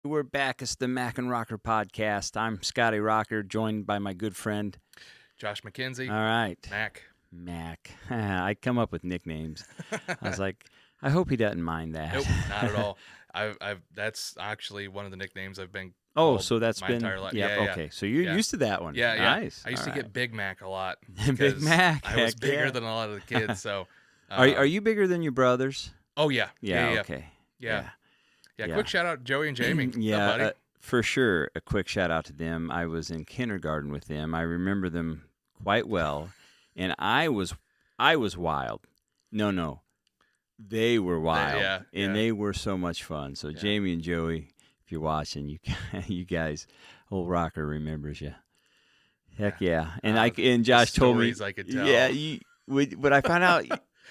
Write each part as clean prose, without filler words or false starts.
We're back. It's the Mac and Rocker podcast. I'm Scotty Rocker, joined by my good friend Josh McKenzie. All right, Mac. I come up with nicknames. I was like, I hope he doesn't mind that. Nope, not at all. I've that's actually one of the nicknames I've been. Oh, called so that's my been entire life. Yep, Yeah, okay. So you're Yeah. used to that one. Yeah. Nice. I used to get Big Mac a lot. Big because Mac. I was heck bigger yeah. than a lot of the kids. So, Are you bigger than your brothers? Oh yeah. Okay. Yeah. Yeah. Quick shout out Joey and Jamie. What's up, Yeah, buddy? for sure. A quick shout out to them. I was in kindergarten with them. I remember them quite well, and I was wild. No, they were wild, and they were so much fun. So Jamie and Joey, if you're watching, you guys, old Rocker remembers you. Heck yeah! And Josh told me, I could tell. yeah. When I found out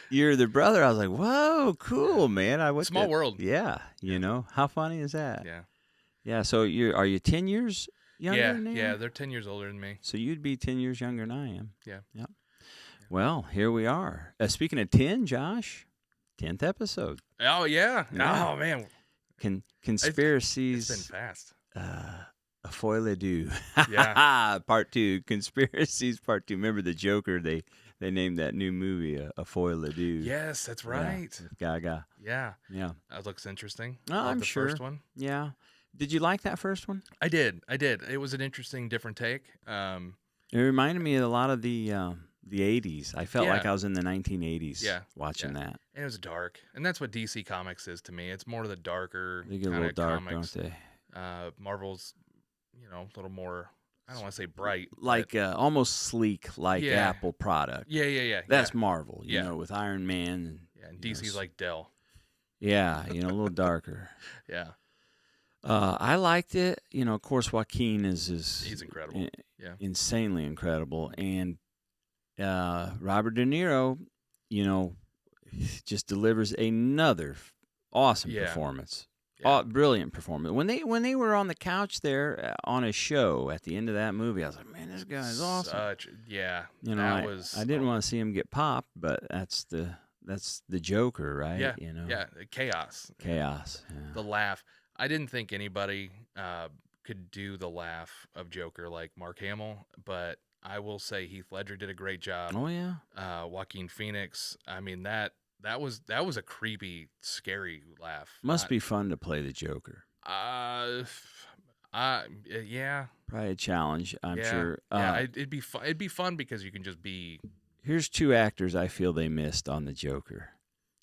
you're the brother, I was like, whoa, cool, man. Small world. Yeah, you know how funny is that? Yeah. Yeah, so are you 10 years younger than I am? Yeah. They're 10 years older than me. So you'd be 10 years younger than I am. Yeah. Yep. Well, here we are. Speaking of 10, Josh, 10th episode. Oh yeah. Yeah. Oh man. Conspiracies. It's been fast. A foil do. Yeah. Part 2. Conspiracies Part 2. Remember the Joker? They named that new movie a foil do. Yes, that's right. With Gaga. Yeah. Yeah. That looks interesting. Oh, Love I'm the sure. first one. Yeah. Did you like that first one? I did. It was an interesting, different take. It reminded me of a lot of the 80s. I felt Yeah. like I was in the 1980s Yeah, watching that. And it was dark, and that's what DC Comics is to me. It's more of the darker They get a kind little of dark, comics. don't they? Marvel's, a little more. I don't want to say bright, Like almost sleek, like Yeah. Apple product. but yeah. That's Marvel, you Yeah. know, with Iron Man. And you know, DC's like Dell. Yeah, a little darker. Yeah, I liked it. Of course, Joaquin is he's incredible. Yeah. insanely incredible. And Robert De Niro, just delivers another awesome Yeah. performance. Yeah. Brilliant performance. When they were on the couch there on a show at the end of that movie, I was like, man, this guy is awesome. I didn't want to see him get popped, but that's the Joker, right? Yeah, You know? yeah, chaos. Chaos. Yeah. The laugh. I didn't think anybody could do the laugh of Joker like Mark Hamill, but I will say Heath Ledger did a great job. Oh yeah. Joaquin Phoenix. I mean that was a creepy, scary laugh. Must be fun to play the Joker. Yeah. Probably a challenge, I'm sure. It'd be fun. It'd be fun because you can just be. Here's 2 actors I feel they missed on the Joker.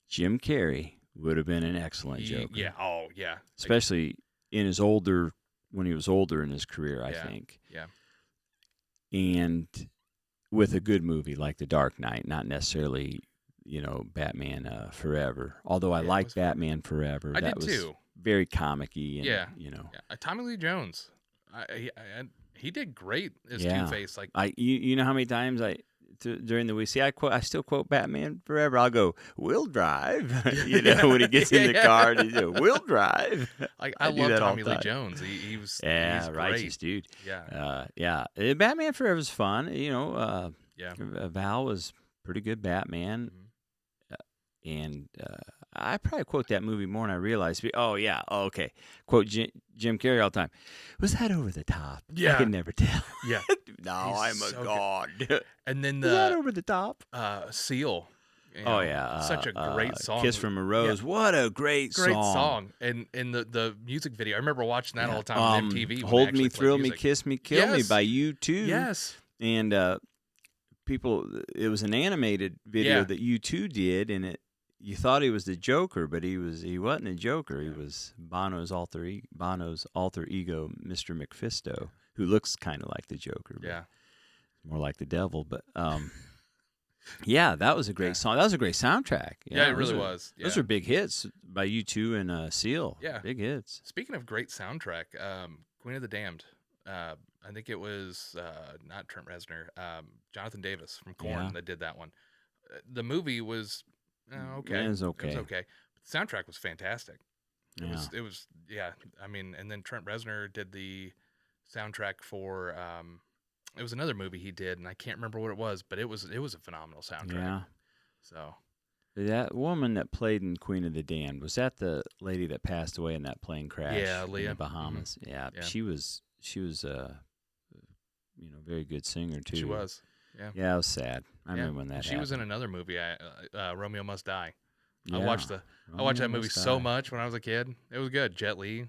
Jim Carrey would have been an excellent Joker. Yeah. Oh yeah. Especially when he was older in his career, I think. Yeah. And with a good movie like The Dark Knight, not necessarily, Batman Forever. Although I liked Batman Forever. I that did was too. very comic-y and, Yeah. Yeah. Tommy Lee Jones. He did great as Yeah. Two-Face. Like you know how many times during the week, see, I still quote Batman Forever. I'll go, "Will drive," when he gets in the car, and "Will drive." I do love that all Tommy the Lee time. Jones. He's righteous great. dude. Yeah. Batman Forever is fun. Yeah. Val was pretty good Batman, Mhm. and I probably quote that movie more than I realized. Okay. Quote Jim Carrey all the time. Was that over the top? Yeah. I can never tell. Yeah. No, He's I'm so a good. god. And then Was that the over the top? Seal. Such a great song. Kiss from a Rose. What a great song. And the music video. I remember watching that all the time on MTV. when they Hold actually Me, played Thrill Me, music. Kiss Me, Kill Me Yes. by U2. Yes. And it was an animated video Yeah. that U2 did, and you thought he was the Joker, but he wasn't a Joker. He was Bono's alter ego, Mr. McFisto, who looks kind of like the Joker. But Yeah. more like the devil. But yeah, that was a great song. That was a great soundtrack. Yeah, it really was. Those Yeah. are big hits by U2 and Seal. Yeah. Big hits. Speaking of great soundtrack, Queen of the Damned. I think it was not Trent Reznor, Jonathan Davis from Korn Yeah. that did that one. The movie was okay. It was okay. It was okay. But the soundtrack was fantastic. Yeah. It was I mean, and then Trent Reznor did the soundtrack for it was another movie he did, and I can't remember what it was, but it was a phenomenal soundtrack. Yeah. So That woman that played in Queen of the Damned, was that the lady that passed away in that plane crash Yeah, in Leah. the Bahamas? Yeah, Yeah. she was very good singer too. She was. Yeah. Yeah, it was sad. I Yeah. remember when that She was in happened. another movie, Romeo Must Die. Yeah, I watched that Romeo movie Must so Die. much when I was a kid. It was good. Jet Li.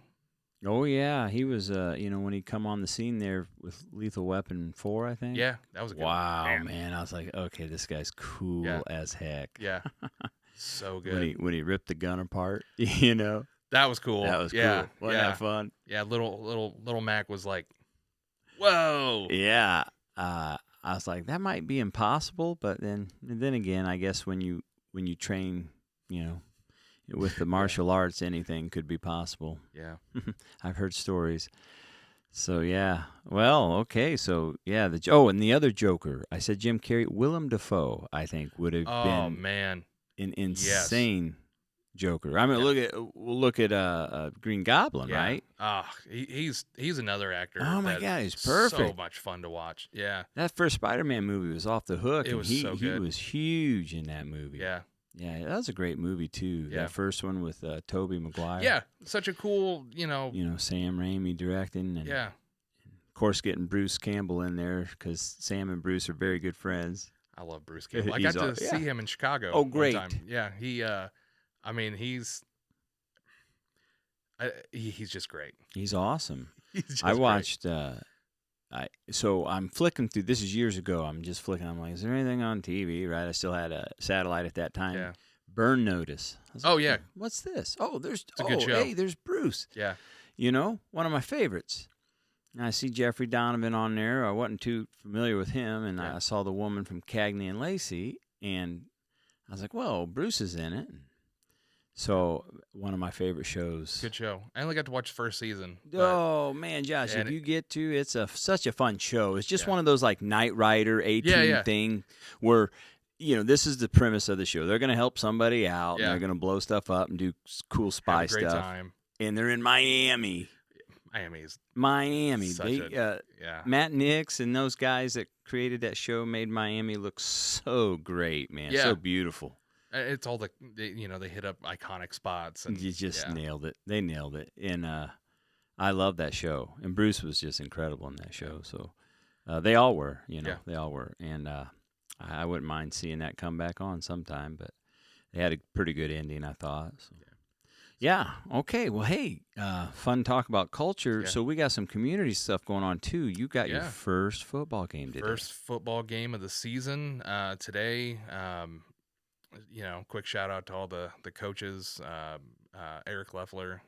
Oh yeah, he was. When he come on the scene there with Lethal Weapon 4, I think. Yeah, that was a good one. Wow, man, I was like, okay, this guy's cool Yeah. as heck. Yeah. So good. When he ripped the gun apart, That was cool. that was yeah. cool. Wasn't yeah. that fun? Yeah, little Mac was like, "Whoa." Yeah. I was like, that might be impossible, but then again, I guess when you train, with the martial arts, anything could be possible. Yeah. I've heard stories. So yeah, well, okay, so yeah, and the other Joker, I said Jim Carrey, Willem Dafoe, I think would have Oh been man. an insane Joker. I mean, look at Green Goblin, Yeah. right? He's another actor. Oh my that God, he's is So perfect. much fun to watch. Yeah. That first Spider-Man movie was off the hook. It and was he, so he good. was huge in that movie. Yeah. Yeah, that was a great movie too. Yeah. That first one with Tobey Maguire. Yeah. Such a cool, Sam Raimi directing, and Yeah. of course getting Bruce Campbell in there because Sam and Bruce are very good friends. I love Bruce Campbell. I He's got to see him in Chicago. Oh, one great. time. Yeah. He's just great. He's awesome. He's just I great. watched. So I'm flicking through. This is years ago. I'm just flicking. I'm like, is there anything on TV? Right. I still had a satellite at that time. Yeah. Burn Notice. I was Oh, like, yeah. What's this? Oh, there's. a good show. Hey, there's Bruce. Yeah. One of my favorites. And I see Jeffrey Donovan on there. I wasn't too familiar with him, and Yeah. I saw the woman from Cagney and Lacey, and I was like, "Well, Bruce is in it." So one of my favorite shows. Good show. I only got to watch the first season. but- Oh man, Josh, and if you get to, it's such a fun show. It's just Yeah. one of those like Knight Rider A-Team Yeah. thing where this is the premise of the show. They're going to help somebody out, Yeah. and they're going to blow stuff up and do cool spy Have a great stuff. time. And they're in Miami. Miami's Such yeah. Matt Nix and those guys that created that show made Miami look so great, man. Yeah. So beautiful. It's all they hit up iconic spots. And You just yeah. nailed it. They nailed it. And I love that show. And Bruce was just incredible in that show. So they all were, Yeah. They all were. And I wouldn't mind seeing that come back on sometime, but they had a pretty good ending, I thought. So. Yeah. Okay. Well, hey, fun talk about culture. Yeah. So we got some community stuff going on too. You got your Yeah. first football game today. First football game of the season today. Quick shout out to all the coaches. Eric Leffler,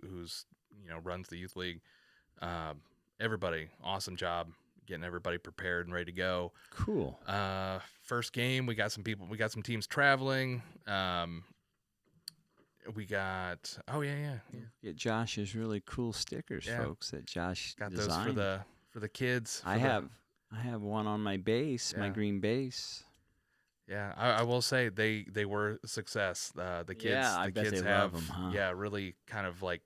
who's runs the youth league. Everybody, awesome job getting everybody prepared and ready to go. Cool. First game, we got some teams traveling. We got Get Josh's really cool stickers, Yeah. folks. That Josh got designed. those for the kids. I have one on my base, my Yeah. green base. Yeah, I will say they were a success. The kids, Yeah, I the bet kids they have, love 'em, huh? yeah, really kind of like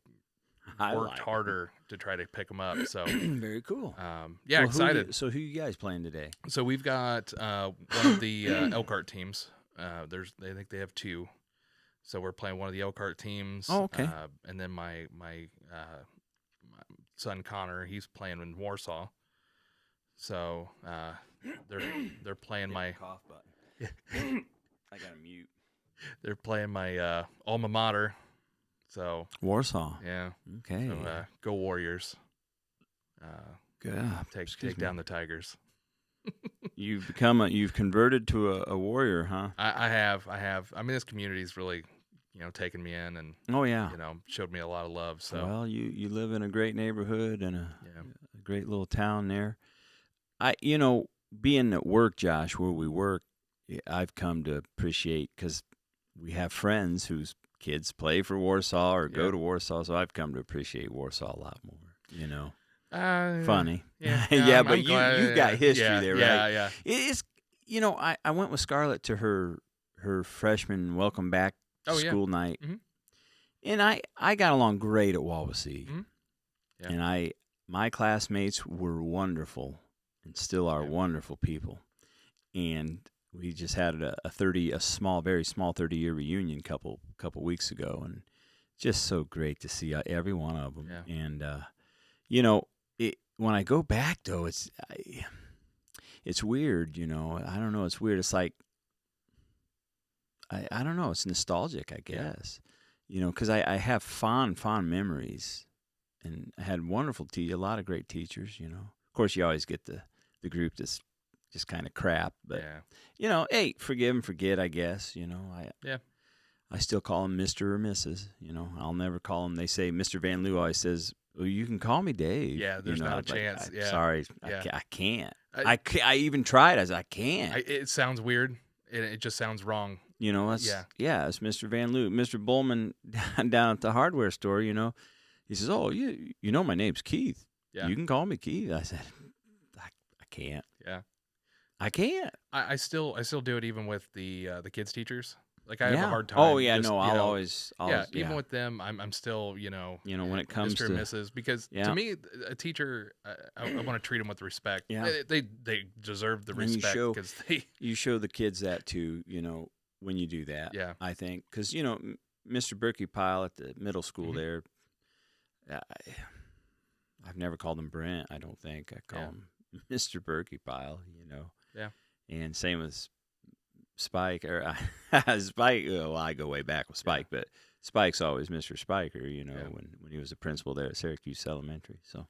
I worked like 'em. harder to try to pick them up. So, Very cool. yeah, Well, excited. So who you guys playing today? So we've got one of the Elkhart teams. I think they have two. So we're playing one of the Elkhart teams. Oh, okay. And then my son Connor, he's playing in Warsaw. So they're playing my cough button. I got to mute. they're playing my alma mater. So Warsaw. yeah, Okay. so, go Warriors. Good. Take down the Tigers. You've converted to a warrior, huh? I have. I mean, this community's really, taken me in and Oh yeah. showed me a lot of love. So Well, you live in a great neighborhood and a yeah, great little town there. Being at work, Josh, where we work, I've come to appreciate because we have friends whose kids play for Warsaw or go Yeah. to Warsaw, so I've come to appreciate Warsaw a lot more. Uh, Funny. Yeah, Yeah, I'm but glad- you've got history yeah, there, yeah, right? Yeah, It's I went with Scarlett to her freshman welcome back Oh, yeah. school night, Mhm. and I got along great at Wawasee, Mhm. Yeah. and my classmates were wonderful and still are Yeah. wonderful people, and we just had a small, very small 30-year reunion couple weeks ago, and just so great to see every one of them. Yeah. And when I go back though, it's weird. I don't know. It's weird. It's like I don't know. It's nostalgic, I guess. Because I have fond memories, and I had wonderful a lot of great teachers. Of course, you always get the group that's just kind of crap, but hey, forgive and forget, I guess. I still call them Mr. or Mrs. I'll never call them. They say Mr. Van Loo always says, "Well, you can call me Dave." Yeah, there's not a chance. Yeah. Sorry, Yeah. I can't. I even tried. I can't. It sounds weird. It just sounds wrong. It's Mr. Van Loo. Mr. Bullman down at the hardware store, he says, "Oh, you know my name's Keith. Yeah. You can call me Keith." I said, I can't. Yeah. I can't. I still do it even with the kids teachers. Like I have a hard time. Oh yeah, just, no, I'll always even with them, I'm still when it comes Mr. to and Mrs. because to me a teacher I want to treat them with respect. Yeah. They deserve the And you respect show- because they you show the kids that too, when you do that. Yeah. I think because Mr. Berkey Pyle at the middle school Mhm. there, I've never called him Brent. I don't think I call him Mr. Berkey Pyle. Yeah. And same with Spike or Spike. Well, I go way back with Spike, but Spike's always Mr. Spiker. When he was a principal there at Syracuse Elementary. So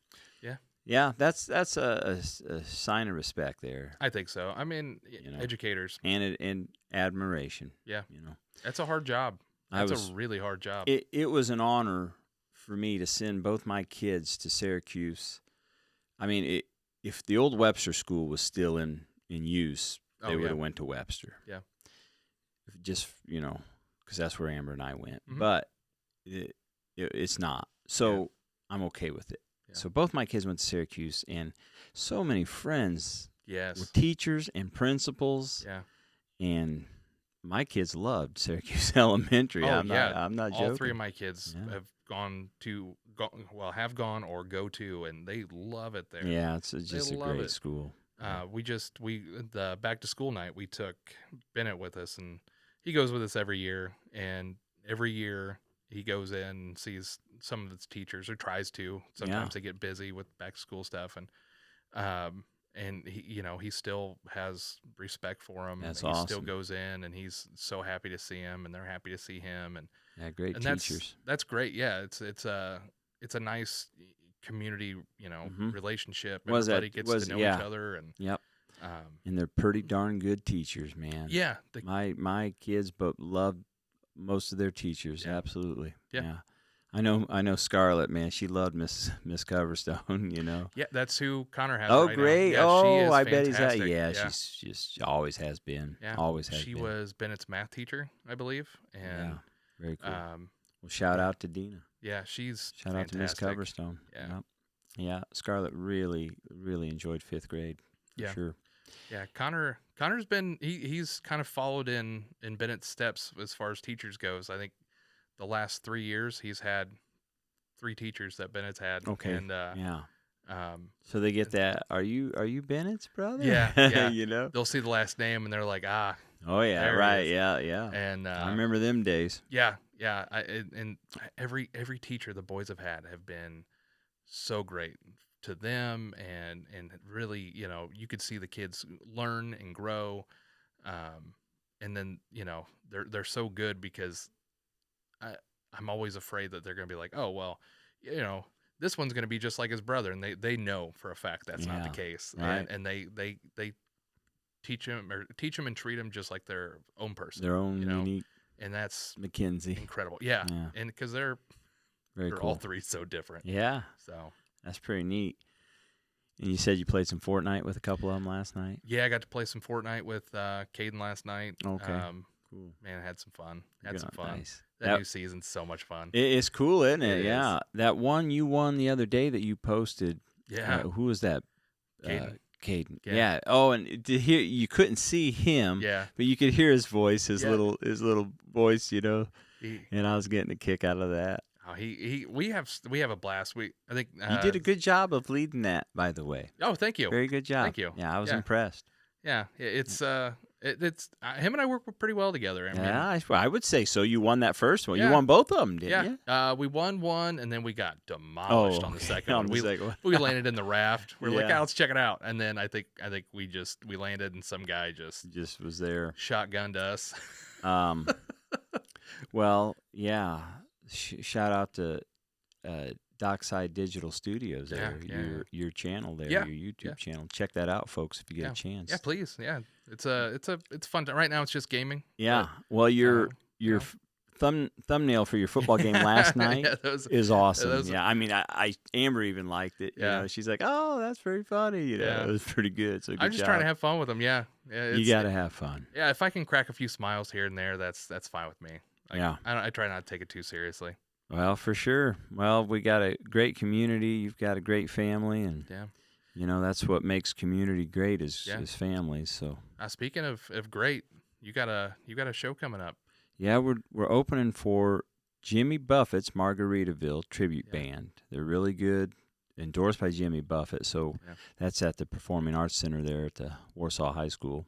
yeah, that's a sign of respect there. I think so. I mean, educators and admiration. Yeah. That's a hard job. That's a really hard job. It was an honor for me to send both my kids to Syracuse. I mean, if the old Webster School was still in use, they would have went to Webster. Yeah. Just, because that's where Amber and I went. Mhm. But it's not. So I'm okay with it. Yeah. So both my kids went to Syracuse, and so many friends were teachers and principals. Yeah. And my kids loved Syracuse Elementary. Oh, I'm not joking. All three of my kids have have gone or go to, and they love it there. Yeah, it's just a great school. The back to school night, we took Bennett with us, and he goes with us every year. And every year he goes in and sees some of his teachers, or tries to. Sometimes they get busy with back to school stuff, and he still has respect for him. That's he awesome. Still goes in, and he's so happy to see him, and they're happy to see him, and great teachers. That's great. Yeah, it's a nice community, relationship. Everybody gets to know each other, and and they're pretty darn good teachers, man. Yeah, my kids but loved most of their teachers. Yeah. Absolutely. Yeah. I know Scarlett, man. She loved Miss Coverstone. Yeah, that's who Connor has. Oh, right great! Now. Yeah, I fantastic. bet he's that. Yeah, she always has been. Yeah, always has. She been. was Bennett's math teacher, I believe. And very cool. Well, shout out to Dina. Yeah, she's shout fantastic. out to Miss Coverstone. Yeah. Yeah. Scarlett really enjoyed 5th grade. For sure. Yeah, Connor's been he's kind of followed in Bennett's steps as far as teachers goes. I think the last 3 years he's had 3 teachers that Bennett's had. Okay. And so they get that. Are you Bennett's brother? Yeah. They'll see the last name and they're like, oh yeah, right. Yeah. And I remember them days. Yeah. And every teacher the boys have had have been so great to them, and really, you could see the kids learn and grow, and then they're so good because I'm always afraid that they're going to be like, oh well, this one's going to be just like his brother, and they know for a fact that's not the case, right. and they teach him and treat him just like their own person, their own unique, and that's Mackenzie. incredible. Yeah. And because they're cool. all 3 so different. Yeah, so that's pretty neat. And you said you played some Fortnite with a couple of them last night? Yeah, I got to play some Fortnite with Caden last night. Okay, cool. Man, I had some fun. Nice. That new season's so much fun. It's cool, isn't it? It yeah. is. That one you won the other day that you posted. Yeah. Who was that? Caden. Yeah. Oh, and to hear, you couldn't see him. Yeah. But you could hear his voice, his little voice, and I was getting a kick out of that. Oh, we have a blast. I think you did a good job of leading that, by the way. Oh, thank you. Very good job. Thank you. Yeah, I was impressed. Yeah, it's It's him and I work pretty well together. I mean, Yeah, I would say so. You won that first one. You Yeah. won both of them, didn't yeah. you? We won one, and then we got demolished on the okay, second on one. the second one. We landed in the raft. We're like, Yeah. "Ah, let's check it out." And then I think we landed, and some guy just Just was there. shotgunned us. Um, well, yeah. Shout out to Dockside Digital Studios Yeah, there, yeah. your channel there, Yeah, your YouTube yeah. channel. Check that out, folks, if you get a chance. Yeah, please. Yeah, it's fun. Right now, it's just gaming. Yeah. Well, your yeah. thumbnail for your football game last night Yeah, those- is awesome. those- Yeah, I mean, Amber even liked it. Yeah. You know, she's like, "Oh, that's very funny." You know, Yeah. it was pretty good. So I'm good just job. trying to have fun with them. Yeah, You got to have fun. Yeah, if I can crack a few smiles here and there, that's fine with me. Yeah. I try not to take it too seriously. Well, for sure. Well, we got a great community. You've got a great family, and Yeah. you know that's what makes community great is Yeah. families. So Speaking of great, you got a show coming up. yeah, we're opening for Jimmy Buffett's Margaritaville tribute Yeah. band. They're really good, endorsed by Jimmy Buffett. So Yeah. that's at the Performing Arts Center there at the Warsaw High School,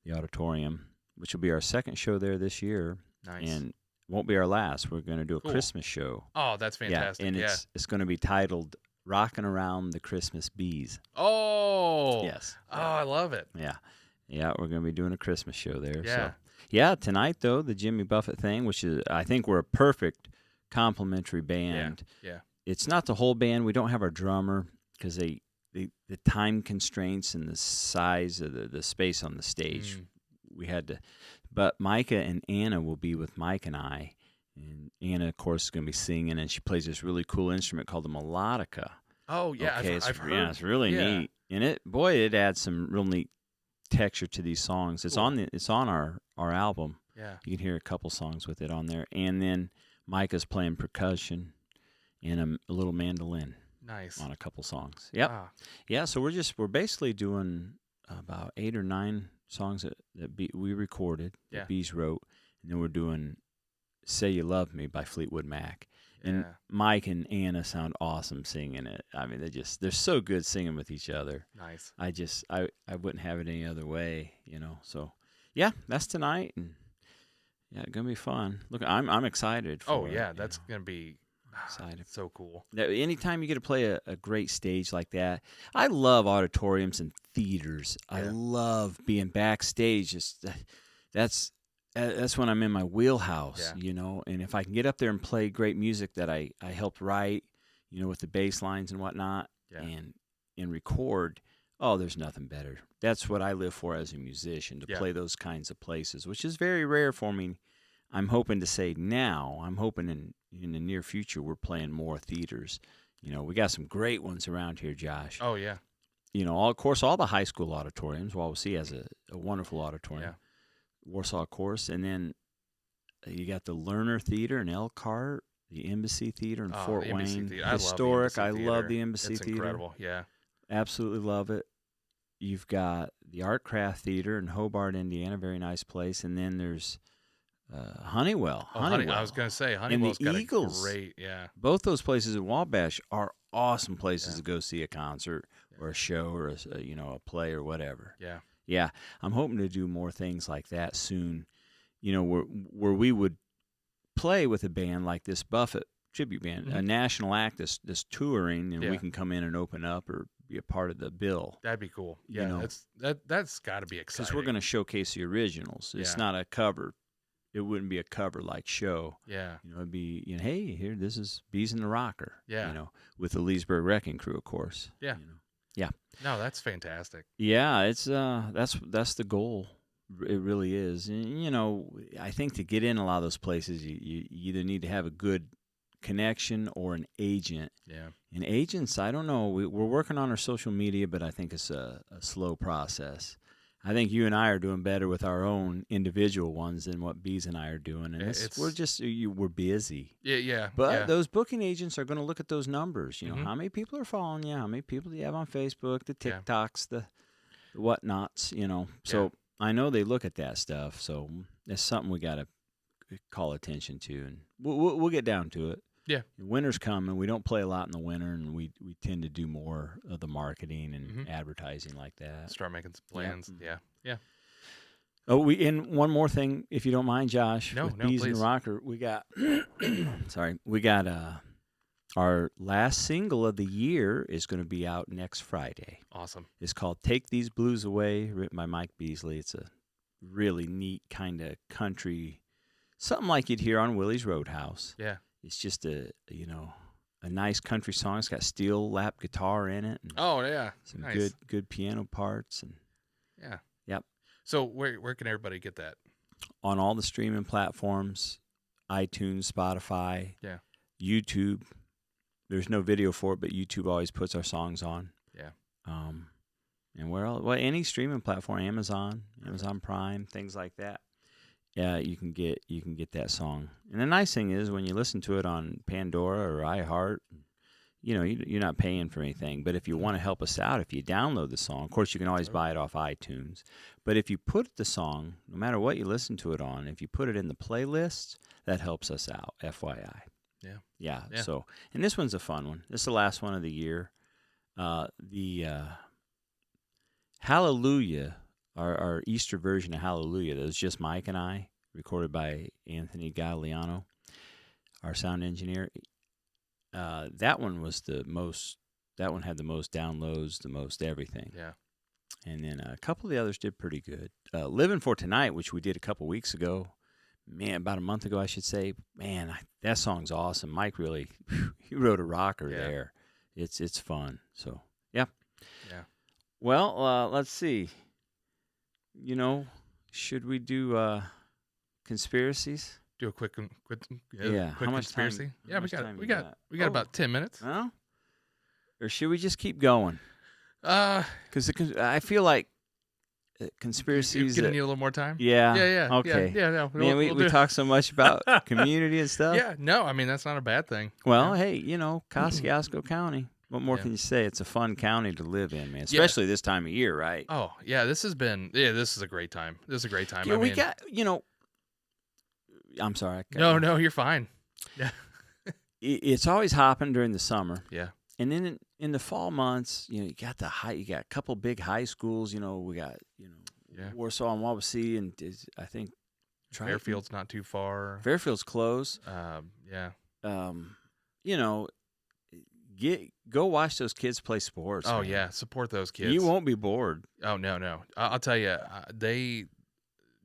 the auditorium, which will be our second show there this year, Nice. and won't be our last. We're going to do a Cool. Christmas show. Oh, that's fantastic. Yeah, and it's going to be titled "Rockin' Around the Christmas Bees." Oh. Yes. Oh, I love it. Yeah. Yeah, we're going to be doing a Christmas show there. Yeah. So. Yeah, tonight, though, the Jimmy Buffett thing, which is, I think we're a perfect complimentary band. Yeah. It's not the whole band. We don't have our drummer because the time constraints and the size of the space on the stage. We had to. But Micah and Anna will be with Mike and I. And Anna, of course, is going to be singing, and she plays this really cool instrument called the melodica. Oh, yeah. Okay, I've heard. Yeah, it's really neat. And it adds some real neat texture to these songs. It's Cool. it's on our album. Yeah. You can hear a couple songs with it on there. And then Micah's playing percussion and a little mandolin Nice. on a couple songs. Yep. Ah, Yeah, so we're basically doing about 8 or 9 songs that we recorded, Yeah. that Bees wrote, and then we're doing Say You Love Me by Fleetwood Mac. And yeah. Mike and Anna sound awesome singing it. I mean, they're so good singing with each other. Nice. I wouldn't have it any other way, you know. So, yeah, that's tonight, and yeah, it's gonna be fun. Look, I'm excited. Oh, For yeah. it, That's you going to be Excited. so cool. know. Anytime you get to play a great stage like that, I love auditoriums and theaters. I Yeah. love being backstage. That's when I'm in my wheelhouse, Yeah. you know. And if I can get up there and play great music that I helped write, you know, with the bass lines and whatnot, Yeah. and record, oh, there's nothing better. That's what I live for as a musician, to Yeah. play those kinds of places, which is very rare for me. I'm hoping to say now. I'm hoping in the near future we're playing more theaters. You know, we got some great ones around here, Josh. Oh, yeah. You know, of course, all the high school auditoriums. Wawasee has a wonderful auditorium. Yeah. Warsaw, of course, and then you got the Lerner Theater in Elkhart, the Embassy Theater in Oh, Fort the Embassy Wayne. Theater. I Historic. love the Embassy I love Theater. the Embassy It's Theater. incredible. Yeah. Absolutely love it. You've got the Art Craft Theater in Hobart, Indiana, very nice place, and then there's Honeywell. Oh, Honeywell. I was going to say, Honeywell's got Eagles. a great, yeah. Both those places in Wabash are awesome places Yeah. to go see a concert or a show or a play or whatever. Yeah. Yeah, I'm hoping to do more things like that soon. You know, where we would play with a band like this Buffett tribute band, a Mhm. national act that's touring, and we Yeah. can come in and open up or be a part of the bill. That'd be cool. You Yeah. know. That's got to be exciting. Because we're going to showcase the originals. It's Yeah. not a cover. It wouldn't be a cover like show. Yeah. You know, it'd be, hey, here, this is Bees in the Rocker. Yeah. You know, with the Leesburg Wrecking Crew, of course. Yeah. You know. No, that's fantastic. Yeah, it's that's the goal. It really is. And, you know, I think to get in a lot of those places, you either need to have a good connection or an agent. Yeah. And agents, I don't know. We're working on our social media, but I think it's a slow process. I think you and I are doing better with our own individual ones than what Bees and I are doing. And we're busy. Yeah. Yeah. But yeah. those booking agents are going to look at those numbers. You know, Mhm. how many people are following you? How many people do you have on Facebook? The Yeah. TikToks, the whatnots. You know, so I know they look at that stuff. So that's something we got to call attention to, and we'll get down to it. Yeah. Winter's coming. We don't play a lot in the winter, and we tend to do more of the marketing and Mhm. advertising like that. Start making some plans. Mhm. Yeah. Yeah. Oh, and one more thing, if you don't mind, Josh. No, with no, Bees and please. Rocker, we got. We got our last single of the year is going to be out next Friday. Awesome. It's called "Take These Blues Away," written by Mike Beasley. It's a really neat kind of country, something like you'd hear on Willie's Roadhouse. Yeah. It's just a nice country song. It's got steel lap guitar in it. And Oh yeah. some Nice. good piano parts, and Yeah. Yep. So where can everybody get that? on all the streaming platforms, iTunes, Spotify, Yeah. YouTube. There's no video for it, but YouTube always puts our songs on. Yeah. And where else? Well, any streaming platform, Amazon Prime, things like that. Yeah, you can get that song. And the nice thing is when you listen to it on Pandora or iHeart, you're not paying for anything. But if you want to help us out, if you download the song, of course you can always buy it off iTunes. But if you put the song, no matter what you listen to it on, if you put it in the playlist, that helps us out. FYI. Yeah. Yeah. So, and this one's a fun one. This is the last one of the year. The Hallelujah, our Easter version of Hallelujah, that was just Mike and I, recorded by Anthony Gagliano, our sound engineer. That one was that one had the most downloads, the most everything. Yeah. And then a couple of the others did pretty good. Living for Tonight, which we did a couple weeks ago, about a month ago, I should say. Man, that song's awesome. Mike really, he wrote a rocker there. It's fun. So, yeah. Yeah. Well, let's see. Should we do conspiracies? Do a quick Yeah. quick How much time- conspiracy. how Yeah, much time we you got got? we got Oh. about 10 minutes. Well, or should we just keep going? Because I feel like You're conspiracies. gonna need a little more time. Yeah. Yeah. Okay. Yeah. No, Man, we'll we do- talk so much about community and stuff. Yeah. No, I mean that's not a bad thing. Well, Yeah. hey, Kosciuszko County. What more Yeah. can you say? It's a fun county to live in, man. Yeah. Especially this time of year, right? Oh yeah, this is a great time. This is a great time. Yeah, I we mean, got. I'm sorry. I cut no, you. no, you're fine. It's always hopping during the summer, Yeah. and then in the fall months, you got you got a couple big high schools. We got Yeah. Warsaw and Wabasee, and I think Triton. Fairfield's not too far. Fairfield's close. Yeah. Go watch those kids play sports. Oh man. yeah, support those kids. You won't be bored. Oh no. I'll tell you, they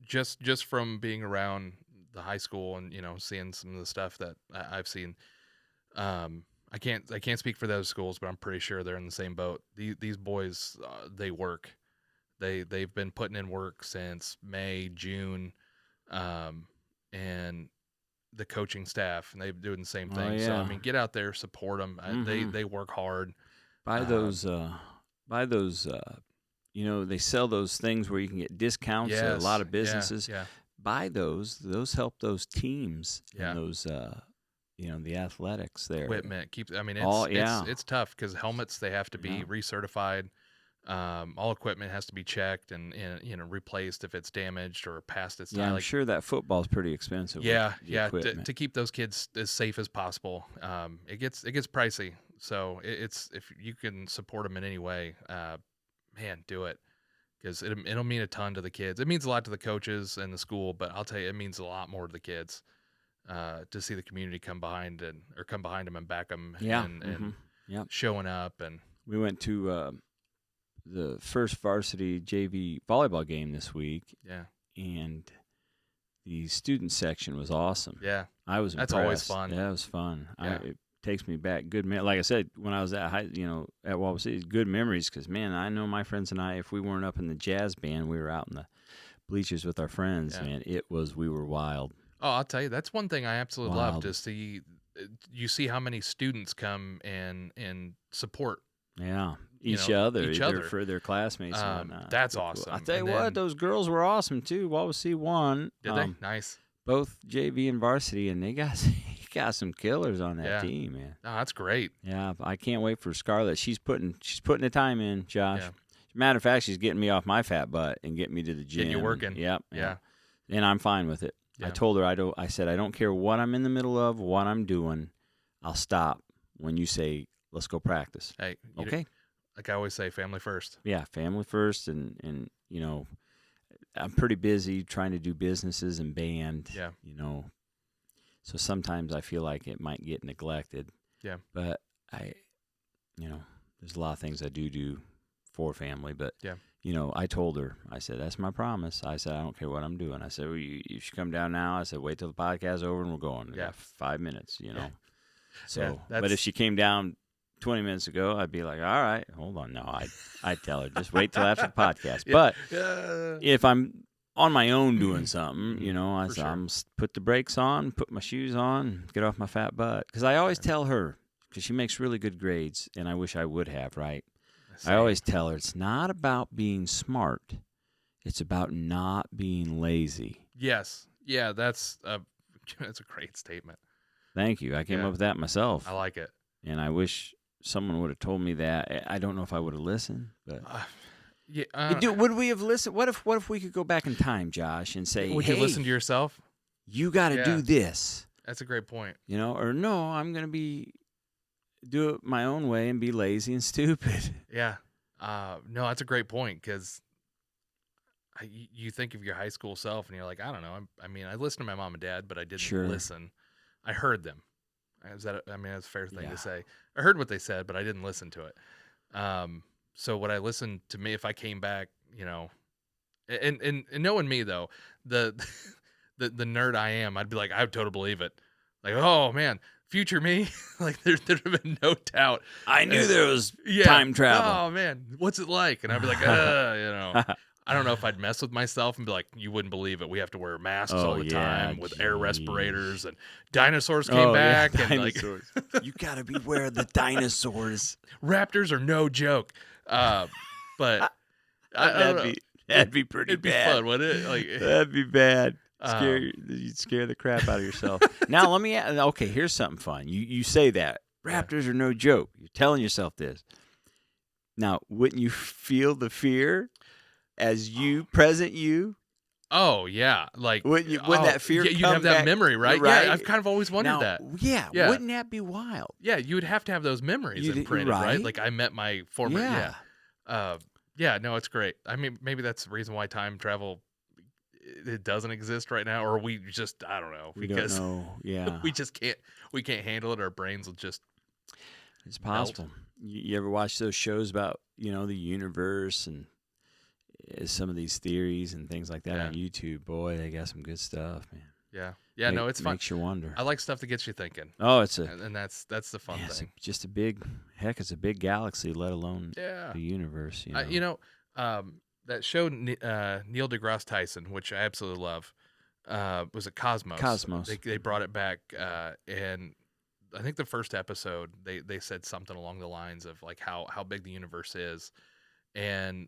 just from being around the high school and seeing some of the stuff that I've seen. I can't speak for those schools, but I'm pretty sure they're in the same boat. These boys, they work. They've been putting in work since May, June, and the coaching staff, and they're doing the same thing. So I yeah. mean, get out there, support them. They work hard. Buy those. They sell those things where you can get discounts at a lot of businesses. Yeah. Buy those. Those help those teams Yeah. and those, the athletics there. Equipment keeps. I mean, All- yeah. it's tough because helmets they have to be Yeah. recertified. All equipment has to be checked and replaced if it's damaged or past its Yeah, time. I'm sure that football's pretty expensive. with Yeah, the yeah. equipment. To keep those kids as safe as possible, it gets pricey. So it's if you can support them in any way, man, do it because it'll mean a ton to the kids. It means a lot to the coaches and the school, but I'll tell you, it means a lot more to the kids to see the community come behind them and back them. Yeah, and Yep. showing up and We went to the first varsity JV volleyball game this week, yeah, and the student section was awesome. yeah. I was That's impressed. always fun. Yeah, it was fun. Yeah. It takes me back good. Like I said, when I was at at Wabasee, good memories. Because man, I know my friends and I, if we weren't up in the jazz band, we were out in the bleachers with our friends. Yeah. Man, we were wild. Oh, I'll tell you, that's one thing I absolutely love Wild. to see. You see how many students come and support. Yeah, You each know, other, each either other. for their classmates and whatnot. That's Pretty cool. I awesome. tell you And what, then- those girls were awesome too. Wabasee won. Did they? Nice. Both JV and varsity, and they got some killers on that Yeah. team, man. Oh, that's great. Yeah, I can't wait for Scarlett. She's putting the time in, Josh. Yeah. Matter of fact, she's getting me off my fat butt and getting me to the gym. Getting you working. Yep. Yeah. And I'm fine with it. I Yeah. told her I said I don't care what I'm in the middle of, what I'm doing. I'll stop when you say let's go practice. Hey, Okay. like I always say, family first. Yeah, family first, and I'm pretty busy trying to do businesses and band. Yeah. So sometimes I feel like it might get neglected. Yeah. But there's a lot of things I do for family. But yeah. I told her, I said, that's my promise. I said, I don't care what I'm doing. I said, well, you should come down now. I said, wait till the podcast's over and we're going. We got 5 minutes, Yeah. So, but if she came down 20 minutes ago, I'd be like, all right, hold on. No, I'd tell her, just wait till after the podcast. But if I'm on my own doing something, I said, I'm put the brakes on, put my shoes on, get off my fat butt. Because I always tell her, because she makes really good grades, and I wish I would have, right? I always tell her it's not about being smart. It's about not being lazy. Yes. Yeah, that's a great statement. Thank you. I came up with that myself. I like it. And I wish someone would have told me that. I don't know if I would have listened, but would we have listened? What if we could go back in time, Josh, and say, would hey, you listen to yourself? You got to do this. That's a great point. Or no, I'm going to do it my own way and be lazy and stupid. Yeah. No, that's a great point, because you think of your high school self and you're like, I don't know. I listened to my mom and dad, but I didn't listen. I heard them. That's a fair thing to say. I heard what they said, but I didn't listen to it. So would I listen to me if I came back, and knowing me though, the nerd I am, I'd be like, I would totally believe it. Like, oh man, future me, like there'd have been no doubt. I knew there was time travel. Oh man, what's it like? And I'd be like, I don't know if I'd mess with myself and be like, you wouldn't believe it. We have to wear masks all the time with air respirators, and dinosaurs came back. And dinosaurs. You got to beware of the dinosaurs. Raptors are no joke. But that'd be pretty it'd bad. It'd be fun, wouldn't it? Like, that'd be bad. You'd scare the crap out of yourself. Now, let me okay, here's something fun. You say that. Raptors are no joke. You're telling yourself this. Now, wouldn't you feel the fear as present you? Oh yeah, like when that fear you have that memory, right? Yeah, I've kind of always wondered that. Yeah, wouldn't that be wild? Yeah, you would have to have those memories imprinted, right? Like I met my former. Yeah, no, it's great. Maybe that's the reason why time travel it doesn't exist right now, or we just I don't know because don't know. Yeah, we can't handle it. Our brains will just. It's possible. You ever watch those shows about the universe and some of these theories and things like that on YouTube? Boy, they got some good stuff, man. Yeah. No, it's fun. Makes you wonder. I like stuff that gets you thinking. Oh, and that's the fun thing. It's just it's a big galaxy, let alone the universe. That show Neil deGrasse Tyson, which I absolutely love, was it Cosmos? Cosmos. They brought it back, and I think the first episode they said something along the lines of like how big the universe is, and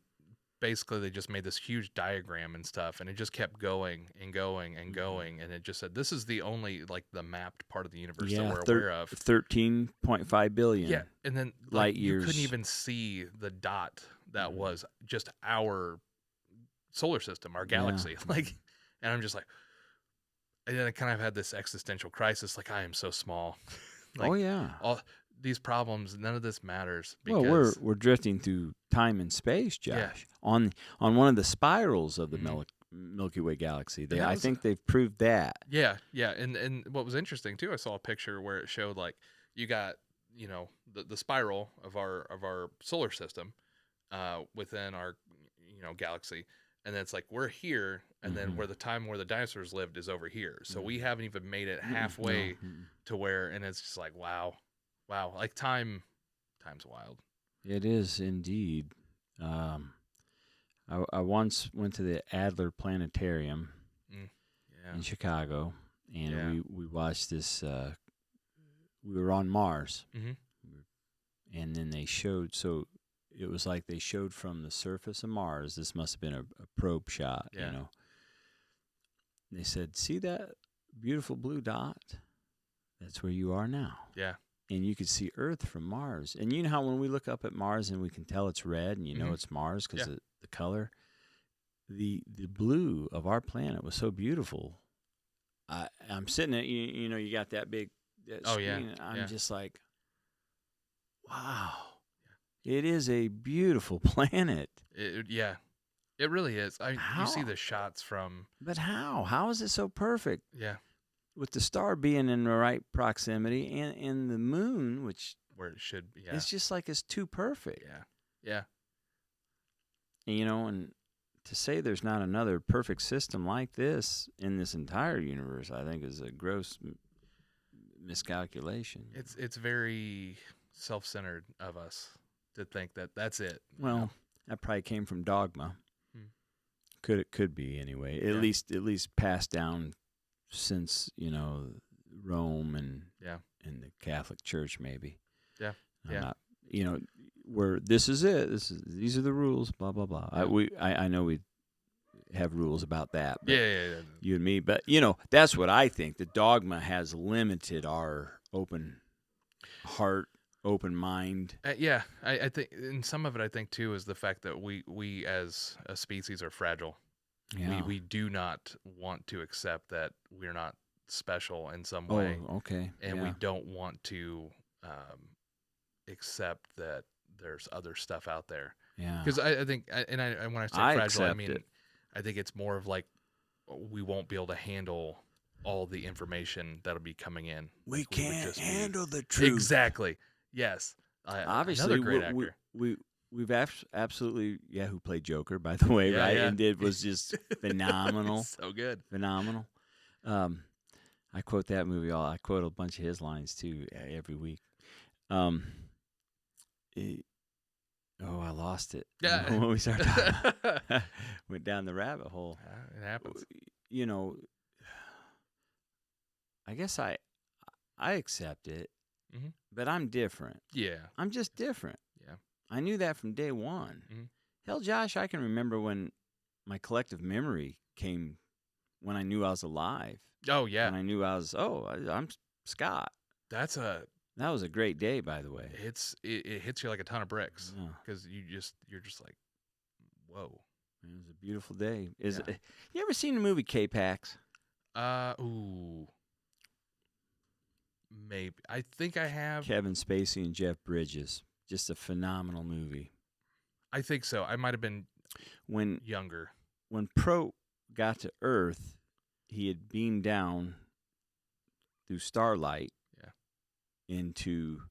basically they just made this huge diagram and stuff, and it just kept going and going and going, and it just said this is the only like the mapped part of the universe that we're aware of. 13.5 billion. Yeah, and then light years. You couldn't even see the dot that was just our solar system, our galaxy. Like, and I'm just like, and then I kind of had this existential crisis, like I am so small. Like, all these problems, none of this matters. Because, we're drifting through time and space, Josh. On one of the spirals of the Milky Way galaxy. I think they've proved that. Yeah. And what was interesting too, I saw a picture where it showed like you got the spiral of our solar system within our galaxy, and then it's like we're here, and then where the dinosaurs lived is over here. So we haven't even made it halfway to where, and it's just like wow, like time's wild. It is indeed. I once went to the Adler Planetarium in Chicago, and we watched this. We were on Mars, and then they showed. So it was like they showed from the surface of Mars. This must have been a probe shot, They said, "See that beautiful blue dot? That's where you are now." Yeah. And you could see Earth from Mars. And you know how when we look up at Mars and we can tell it's red, and it's Mars because of the color? The blue of our planet was so beautiful. I'm sitting at, you got that big screen. I'm just like, wow. It is a beautiful planet. It really is. You see How? the shots from But how? How is it so perfect? yeah, With the star being in the right proximity and the moon, which where it should be. Yeah, it's just like it's too perfect. yeah, yeah. And to say there's not another perfect system like this in this entire universe, I think is a gross miscalculation. It's very self-centered of us to think that that's it. Well, that probably came from dogma. Hmm. Could be anyway. Yeah. At least passed down since Rome and the Catholic Church maybe. Yeah. I'm Yeah. not, where this is it. These are the rules. Blah blah blah. Yeah. I know we have rules about that. But Yeah. you and me. But that's what I think. The dogma has limited our open heart, open mind. Yeah, I think, and some of it I think too is the fact that we as a species are fragile. Yeah. We do not want to accept that we're not special in some way, okay. and yeah. we don't want to accept that there's other stuff out there. Yeah. Because I think, and when I say I fragile, I accept mean it. I think it's more of like we won't be able to handle all the information that'll be coming in. We Like, would can't just be- handle the truth. Exactly. Yes. Obviously, another great actor. We've absolutely who played Joker, by the way, Yeah, right? yeah. And was just phenomenal, So good. phenomenal. I quote that movie I quote a bunch of his lines too every week. I lost it. Yeah. When we started talking about, went down the rabbit hole. It happens. I guess I accept it, Mhm. but I'm different. Yeah. I'm just different. Yeah. I knew that from day one. Mhm. Hell, Josh, I can remember when my collective memory came when I knew I was alive. Oh yeah. When I knew I'm Scott. That's That was a great day, by the way. it hits you like a ton of bricks Yeah, because you're just like, whoa. it was a beautiful day. Yeah. You ever seen the movie K-Pax? Ooh. Maybe. I think I have. Kevin Spacey and Jeff Bridges. Just a phenomenal movie. I think so. I might have been When younger. Pro got to Earth, he had beamed down through starlight into,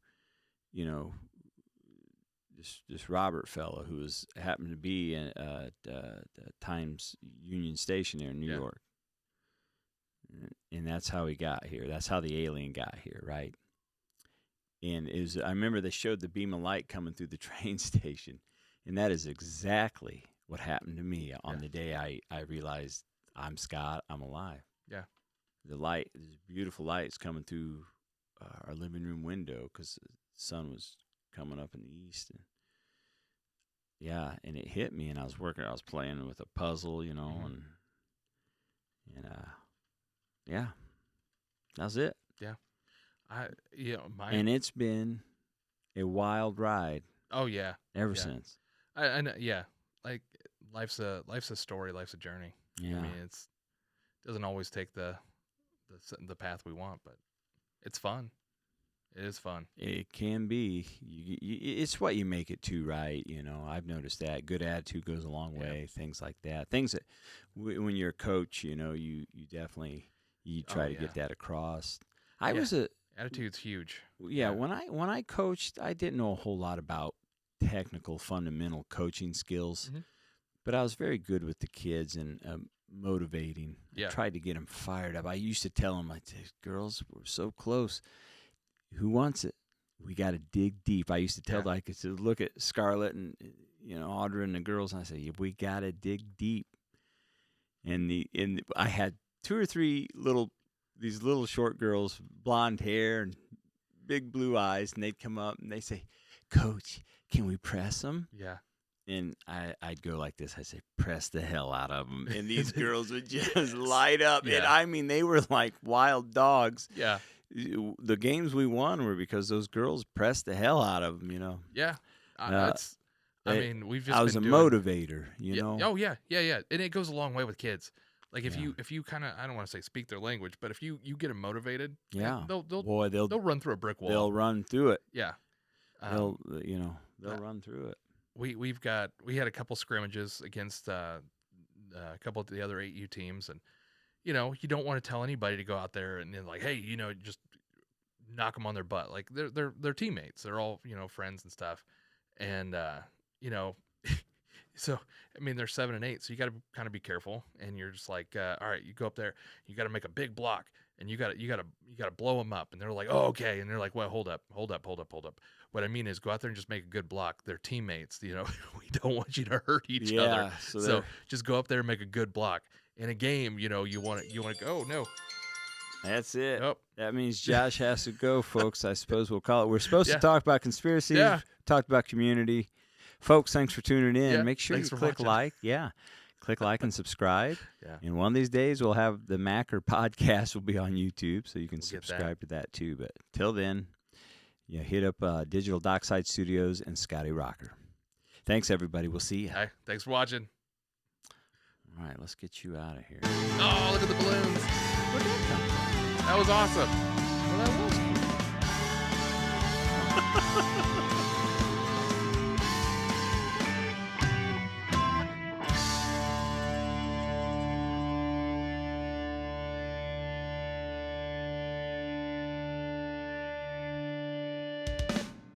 this Robert fellow who happened to be at Times Union Station there in New Yeah. York. And that's how he got here. That's how the alien got here, right? And I remember they showed the beam of light coming through the train station, and that is exactly what happened to me on the day I realized I'm Scott, I'm alive. Yeah. The light, this beautiful lights coming through our living room window because the sun was coming up in the east, and it hit me, and I was playing with a puzzle, Mhm. and that was it. And it's been a wild ride Oh yeah. ever Yeah. since. I know. Yeah. Like life's a story. Life's a journey. Yeah. I mean, doesn't always take the path we want, but it's fun. It is fun. It can be. It's what you make it to, right? I've noticed that. Good attitude goes a long way. Things like that. Things that, when you're a coach, you definitely try to get that across. Attitude's huge. Yeah. When I coached, I didn't know a whole lot about technical, fundamental coaching skills, Mhm. but I was very good with the kids and motivating. Yeah. I tried to get them fired up. I used to tell them, girls, we're so close. Who wants it? We got to dig deep. I used to tell I could look at Scarlett and Audra and the girls, and I say, we got to dig deep. And I had 2 or 3 these little short girls, blonde hair and big blue eyes, and they'd come up and they say, Coach, can we press them? Yeah. And I'd go like this. I'd say, press the hell out of them. And these girls would just light up. Yeah. And I mean, they were like wild dogs. Yeah. The games we won were because those girls pressed the hell out of them, Yeah. We've just I was a been doing, motivator, know. Oh yeah. And it goes a long way with kids. Like if Yeah. you kind of, I don't want to say speak their language, but if you get them motivated, Yeah. they'll Boy, run through a brick wall. they'll run through it. Yeah. They'll run through it. we had a couple scrimmages against a couple of the other 8U teams, and you don't want to tell anybody to go out there and then like, hey, just knock them on their butt. Like they're teammates. They're all friends and stuff, and so I mean they're 7 and 8, so you got to kind of be careful. And you're just like, all right, you go up there, you got to make a big block, and you got to blow them up. And they're like, oh, okay. And they're like, well, hold up. What I mean is go out there and just make a good block. They're teammates. We don't want you to hurt each other. So just go up there and make a good block. In a game, you want to go. Oh, no. That's it. Oh. That means Josh has to go, folks. I suppose we'll call it. We're supposed to talk about conspiracy. Yeah. Talked about community. Folks, thanks for tuning in. Yeah, Make sure you click like. Yeah. Click like and subscribe. Yeah. And one of these days, we'll have the Macker podcast will be on YouTube, so you can subscribe to that too. But till then, hit up Digital Dockside Studios and Scotty Rocker. Thanks, everybody. We'll see you. Hey, thanks for watching. All right, let's get you out of here. Oh, look at the balloons. Where'd that come from? That was awesome.